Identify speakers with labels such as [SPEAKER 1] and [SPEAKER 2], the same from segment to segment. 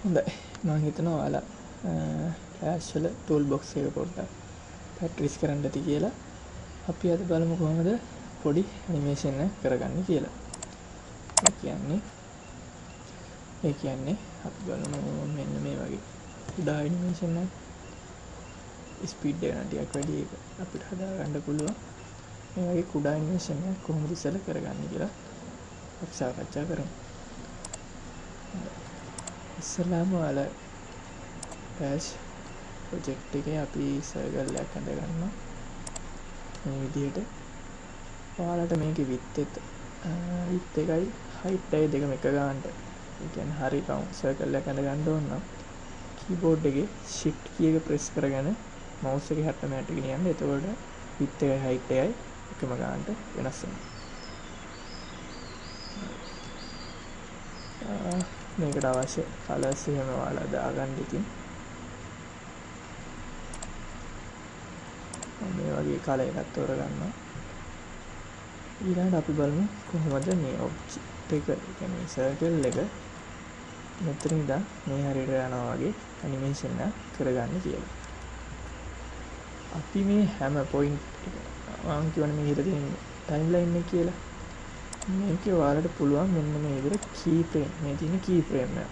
[SPEAKER 1] හොඳයි මම හිතනවා ඔයාලා ෆ්ලෑෂ් වල ටූල් බොක්ස් එක පොඩ්ඩක් ප්‍රැක්ටිස් කරන්න ඇති කියලා. අපි අද බලමු කොහොමද පොඩි ඇනිමේෂන් එක කරගන්නේ කියලා. ඒ කියන්නේ අපි බලමු මෙන්න මේ වගේ කුඩා ඇනිමේෂන් එක ස්පීඩ් එක නම් ටිකක් වැඩි එක අපිට හදාගන්න පුළුවන්. මේ වගේ කුඩා ඇනිමේෂන් එක කොහොමද ඉස්සෙල්ලා කරගන්නේ කියලා අපි සාකච්ඡා කරමු. ඉස්සෙල්ලාම ඔයාලා ෆ්ලෑෂ් ප්‍රොජෙක්ට් එකේ අපි සර්කල් එකක් හද ගන්නවා. මේ විදිහට ඔයාලට මේකේ width එකයි height එකයි දෙකම එක ගන්නට. ඒ කියන්නේ හරි රවුන්ඩ් සර්කල් එකක් හද ගන්න ඕන නම් කීබෝඩ් එකේ shift key එක press කරගෙන mouse එකේ හැට්ට මැට් එක ගෙනියන්න. එතකොට width එකයි height එකයි එකම ගන්නට වෙනස් වෙනවා. මේකට අවශ්‍ය කලර්ස් එහෙම ඔයාලා දාගන්න. ඉතින් මේ වගේ කලර් එකක් තෝරගන්නවා. ඊළඟට අපි බලමු කොහොමද මේ ඔබ්ජෙක්ට් එක කියන්නේ සර්කල් එක මෙතන ඉඳන් මේ හරියට යනවා වගේ ඇනිමේෂන් එක කරගන්න කියලා. අපි මේ හැම පොයින්ට් එක මම කියවනේ මේ හිත තියෙන ටයිම්ලයින් එක කියලා. මේකේ ඔයාලට පුළුවන් මෙන්න මේ විදිහට key frame මේ තියෙන key frame එක.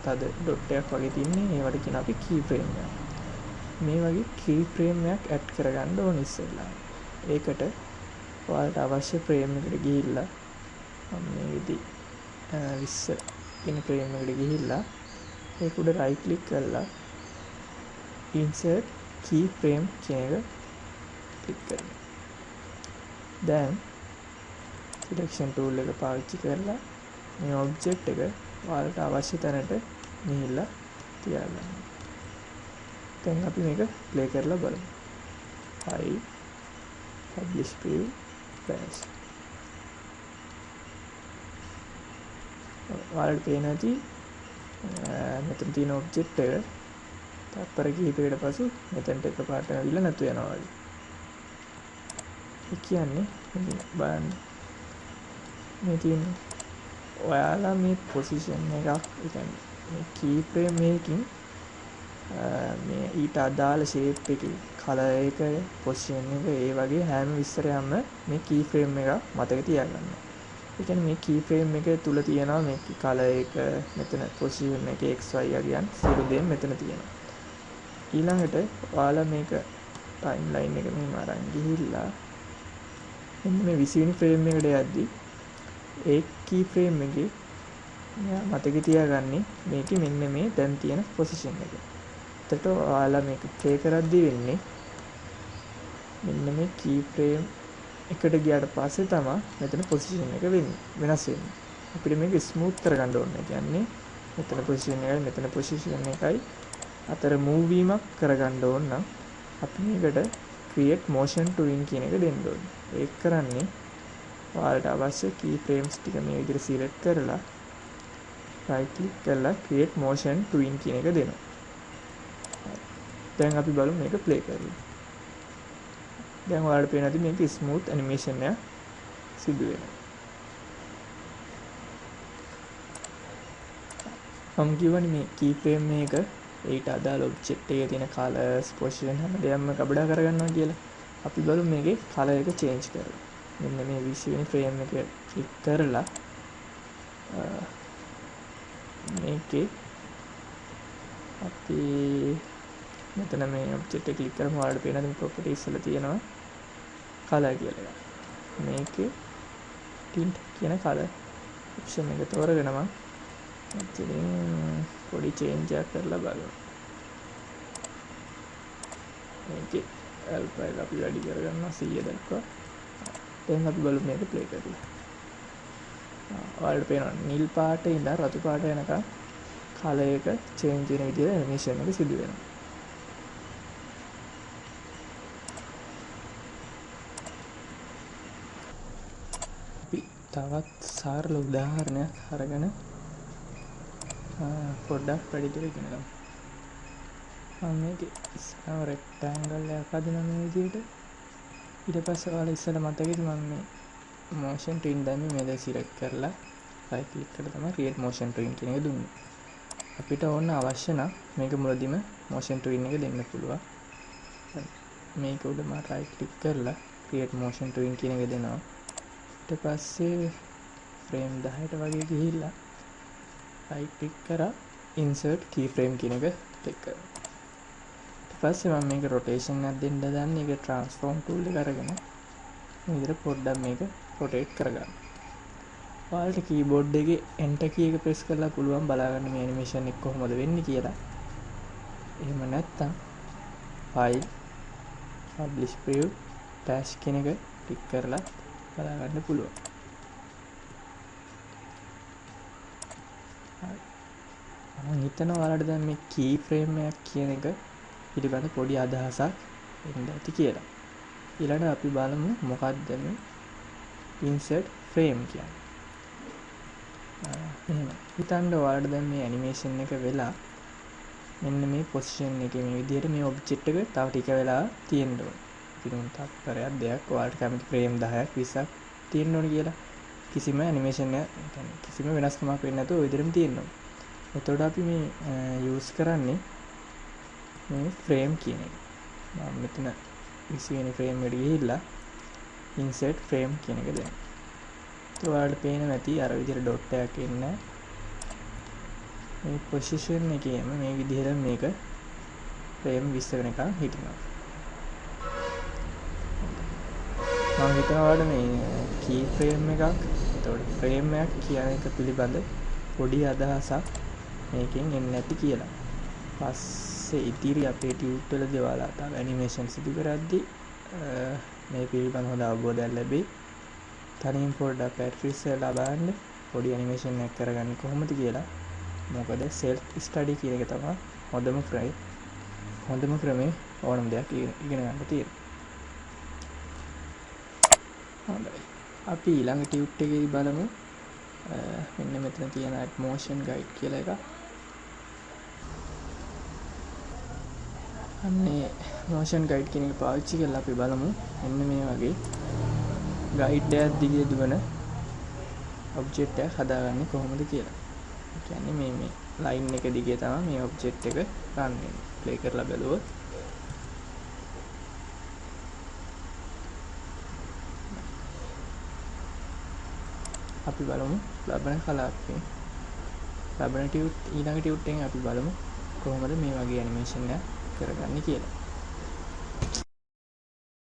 [SPEAKER 1] තද ඩොට් එකක් වගේ තින්නේ ඒවට කියන අපි key frame එක. මේ වගේ key frame එකක් ඇඩ් කරගන්න ඕන ඉස්සෙල්ලා. ඒකට ඔයාලට අවශ්‍ය frame එකට ගිහිල්ලා මම මේ විදි 20 කියන frame එකට ගිහිල්ලා ඒක උඩ right click කරලා insert key frame කියන එක click කරන්න. දැන් selection tool එක පාවිච්චි කරලා මේ object එක ඔයාලට අවශ්‍ය තැනට ගිහිල්ලා තියාගන්න. දැන් අපි මේක play කරලා බලමු. Hi publish preview flash. ඔයාලට පේන ඇති මෙතන තියෙන object එක තත්පර කිහිපයකට පසු මෙතනට එකපාරට ඇවිල්ලා නැතු යනවා වගේ. ඒ කියන්නේ බලන්න මේ තියෙන ඔයාලා මේ පොසිෂන් එකක් ඒ කියන්නේ මේ key frame එකකින් මේ ඊට අදාළ shape එකේ color එක position එක ඒ වගේ හැම විස්තරයක්ම මේ key frame එක මතක තියාගන්න. ඒ කියන්නේ මේ key frame එක තුල තියෙනවා මේ color එක මෙතන position එක x y කියන සියලු දේ මෙතන තියෙනවා. ඊළඟට ඔයාලා මේක timeline එක මෙහෙම අරන් ගිහිල්ලා මෙන්න මේ 20 වෙනි frame එකට යද්දි ඒ key frame එකේ මතක තියාගන්නේ මේකේ මෙන්න මේ දැන් තියෙන position එක. එතකොට ඔයාලා මේක play කරද්දී වෙන්නේ මෙන්න මේ key frame එකට ගියාට පස්සේ තමයි මෙතන position එක වෙන්නේ වෙනස් වෙන්නේ. අපිට මේක smooth කරගන්න ඕනේ. කියන්නේ මෙතන position එකයි මෙතන position එකයි අතර move වීමක් කරගන්න ඕන නම් අපි මේකට create motion twin කියන එක දෙන්න ඕනේ. ඒක කරන්නේ ඔයාලට අවශ්‍ය key frames ටික මේ විදිහට select කරලා right click කරලා create motion twin කියන එක දෙනවා. දැන් අපි බලමු මේක play කරලා. දැන් ඔයාලට පේන ඇති මේක smooth animation එක සිදු වෙනවා. මම කියවනේ මේ key frame එක ඊට අදාළ object එකේ තියෙන colors position හැම දෙයක්ම කබඩා කරගන්නවා කියලා. අපි බලමු මේකේ color එක change කරලා. මෙන්න මේ 20 වෙනි frame එක click කරලා මේකේ අපි මෙතන මේ object එක click කරමු. ඔයාලට පේනද මේ properties වල තියෙනවා color කියලා එකක්. මේකේ tint කියන color option එක තෝරගෙන මම ඉතින් පොඩි change එකක් කරලා බලමු. මේකේ alpha එක අපි වැඩි කරගන්නවා 100 දක්වා. දැන් අපි බලමු මේක play කරලා. ඔයාලට පේනවා නිල් පාටේ ඉඳන් රතු පාට යනකම් color එක change වෙන විදිහට animation එක සිදු වෙනවා. අපි තවත් සරල උදාහරණයක් අරගෙන පොඩ්ඩක් වැඩිදුර ඉගෙන ගමු. මම මේකේ ඉස්සරහ rectangle එකක් හදනවා මේ විදිහට. ඊට පස්සේ ඔයාලා ඉස්සෙල්ලා මතකද මම මේ motion twin දැම්මේ මේ දේ select කරලා right click කරලා තමයි create motion twin කියන එක දුන්නේ. අපිට ඕන අවශ්‍ය නම් මේක මුලදීම motion twin එක දෙන්න පුළුවන්. මේක උඩ මම right click කරලා create motion twin කියන එක දෙනවා. ඊට පස්සේ frame 10ට වගේ ගිහිල්ලා right click කරා insert keyframe කියන එක click කරනවා. ඊට පස්සේ මම මේක rotation එකක් දෙන්න දාන්නේ. ඒක transform tool එක අරගෙන මේ විදිහට පොඩ්ඩක් මේක rotate කරගන්න. ඔයාලට keyboard එකේ enter key එක press කරලා පුළුවන් බලාගන්න මේ animation එක කොහොමද වෙන්නේ කියලා. එහෙම නැත්නම් file publish preview dash කියන එක click කරලා බලාගන්න පුළුවන්. මම හිතනවා ඔයාලට දැන් මේ keyframe එකක් කියන එක පිළිබඳ පොඩි අදහසක් එන්න ඇති කියලා. ඊළඟට අපි බලමු මොකක්ද මේ insert frame කියන්නේ. එහෙනම් හිතන්න ඔයාලට දැන් මේ animation එක වෙලා මෙන්න මේ position එකේ මේ විදිහට මේ object එක තව ටික වෙලා තියෙන්න ඕනේ. ඉතින් තත්පරයක් දෙයක් ඔයාලට කැමති frame 10ක් 20ක් තියෙන්න ඕනේ කියලා. කිසිම animation එක يعني කිසිම වෙනස්කමක් වෙන්නේ නැතුව ඔය විදිහටම තියෙන්න ඕනේ. එතකොට අපි මේ use කරන්නේ මේ frame කියන එක. මම මෙතන 20 වෙනි frame එකට ගිහිල්ලා insert frame කියන එක දෙනවා. ඒත් ඔයාලට පේනවා ඇති අර විදිහට dot එකක් එන්නේ මේ position එකේම මේ විදිහට මේක frame 20 වෙනකන් හිටිනවා. මම හිතනවා ඔයාලට මේ key frame එකක් එතකොට frame එකක් කියන එක පිළිබඳ පොඩි අදහසක් මේකෙන් එන්නේ නැති කියලා. පස්සේ ඉතිරි අපේ ටියුට් වලදී ඔයාලා තව animation සිදු කරද්දී මේ පිළිබඳ හොඳ අවබෝධයක් ලැබෙයි. තනියෙන් පොඩ්ඩක් practice කරලා බලන්න පොඩි animation එකක් කරගන්නේ කොහොමද කියලා. මොකද self study කියන එක තමයි හොඳම ක්‍රමේ ඕනම දෙයක් ඉගෙන ගන්න තියෙන්නේ. හොඳයි. අපි ඊළඟ ටියුට් එකේදී බලමු මෙන්න මෙතන තියෙන motion guide කියලා එකක්. අන්නේ motion guide කියන එක පාවිච්චි කරලා අපි බලමු මෙන්න මේ වගේ guide එකක් දිගේ දුවන object එකක් හදාගන්නේ කොහොමද කියලා. ඒ කියන්නේ මේ line එක දිගේ තමයි මේ object එක run වෙන්නේ. play කරලා බලුවොත් අපි බලමු ලබන කලාපේ ලබන ටියුට් ඊළඟ ටියුට් එකෙන් අපි බලමු කොහොමද මේ වගේ animation එක කරගන්නේ කියලා.